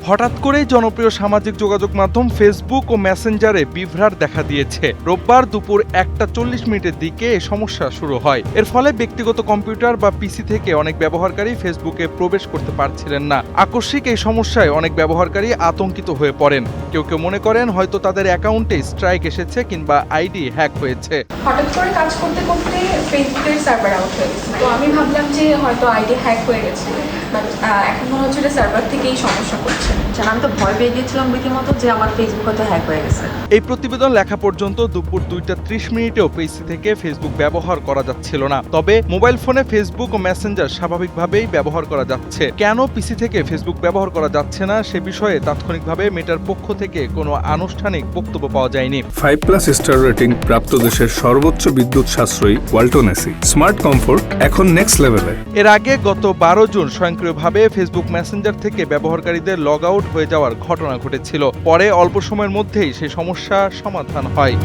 হঠাৎ করেই জনপ্রিয় সামাজিক যোগাযোগ মাধ্যম ফেসবুক ও মেসেঞ্জারে বিভ্রাট দেখা দিয়েছে। রোববার দুপুর 1:40 দিকে এই সমস্যা শুরু হয়। এর ফলে ব্যক্তিগত কম্পিউটার বা পিসি থেকে অনেক ব্যবহারকারী ফেসবুকে প্রবেশ করতে পারছিলেন না। আকস্মিক এই সমস্যায় অনেক ব্যবহারকারী আতঙ্কিত হয়ে পড়েন। কেউ কেউ মনে করেন হয়তো তাদের অ্যাকাউন্টে স্ট্রাইক এসেছে কিংবা আইডি হ্যাক হয়েছে। হঠাৎ করে কাজ করতে করতে ফেসবুকের সার্ভার আউট হয়ে গেছে, তো আমি ভাবলাম যে হয়তো আইডি হ্যাক হয়ে গেছে, বাট এখন মনে হচ্ছে সার্ভার থেকেই সমস্যা করছে। আমি তো ভয় পেয়ে গিয়েছিলাম রীতিমতো যে আমার ফেসবুক হয়তো হ্যাক হয়ে গেছে। এই প্রতিবেদন লেখা পর্যন্ত দুপুর 2:30 পিসি থেকে ফেসবুক ব্যবহার করা যাচ্ছিল না। তবে মোবাইল ফোনে ফেসবুক ও মেসেঞ্জার স্বাভাবিকভাবেই ব্যবহার করা যাচ্ছে। কেন পিসি থেকে ফেসবুক ব্যবহার করা যাচ্ছে না সে বিষয়ে তাৎক্ষণিকভাবে মেটার পক্ষ থেকে কোনো আনুষ্ঠানিক বক্তব্য পাওয়া যায়নি। 5+ স্টার রেটিং প্রাপ্ত দেশের সর্বোচ্চ বিদ্যুৎ সাশ্রয়ী ওয়ালটন এসি স্মার্ট কমফোর্ট এখন নেক্সট লেভেলে। এর আগে গত 12 জুন স্বয়ংক্রিয়ভাবে ফেসবুক মেসেঞ্জার থেকে ব্যবহারকারীদের লগ আউট হয়ে যাওয়ার ঘটনা ঘটেছিল। পরে অল্প সময়ের মধ্যেই সেই সমস্যা সমাধান হয়।